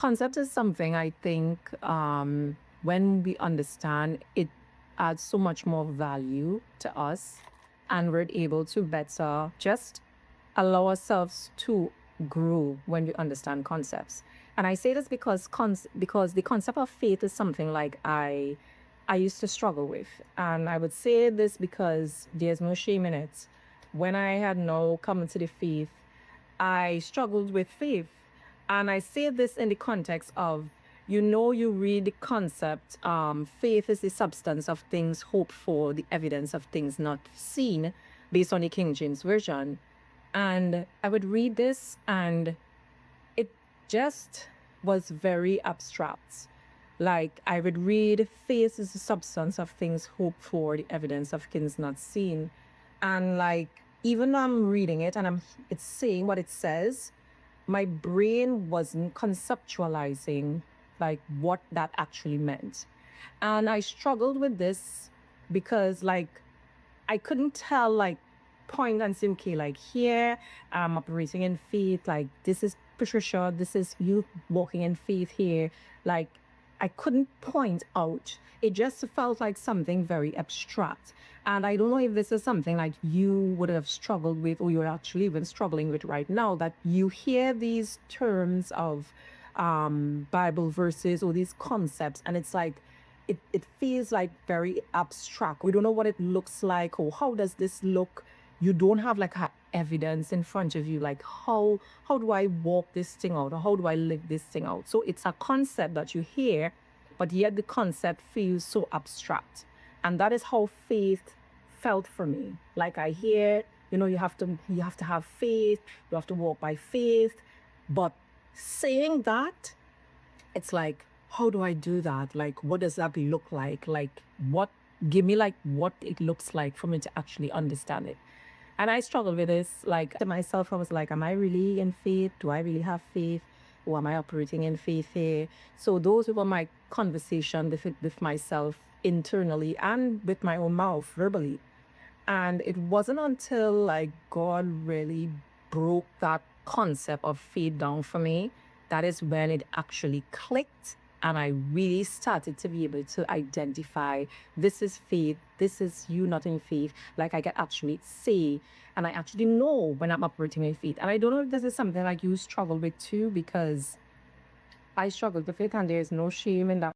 Concept is something I think when we understand it adds so much more value to us, and we're able to better just allow ourselves to grow when we understand concepts. And I say this because because the concept of faith is something like I used to struggle with. And I would say this because there's no shame in it. When I had now come into the faith, I struggled with faith. And I say this in the context of, you read the concept, faith is the substance of things hoped for, the evidence of things not seen, based on the King James Version. And I would read this, and it just was very abstract. Like, I would read, faith is the substance of things hoped for, the evidence of things not seen. And like, even though I'm reading it and it's saying what it says, my brain wasn't conceptualizing like what that actually meant. And I struggled with this because like I couldn't tell like point and say, okay, like here I'm operating in faith, like this is Patricia, this is you walking in faith here. Like I couldn't point out. It just felt like something very abstract. And I don't know if this is something like you would have struggled with, or you're actually even struggling with right now, that you hear these terms of Bible verses or these concepts, and it's like it feels like very abstract. We don't know what it looks like, or how does this look. You don't have like evidence in front of you, like how do I walk this thing out, or how do I live this thing out. So it's a concept that you hear, but yet the concept feels so abstract. And that is how faith felt for me. Like I hear, you have to have faith, you have to walk by faith, but saying that, it's like, how do I do that? Like, what does that look like? Like, give me like what it looks like for me to actually understand it. And I struggled with this. Like, to myself, I was like, am I really in faith? Do I really have faith? Or am I operating in faith here? So those were my conversation with myself internally and with my own mouth verbally. And it wasn't until like God really broke that concept of faith down for me, that is when it actually clicked. And I really started to be able to identify, this is faith, this is you not in faith. Like I can actually say, and I actually know when I'm operating in faith. And I don't know if this is something like you struggle with too, because I struggled with it and there's no shame in that.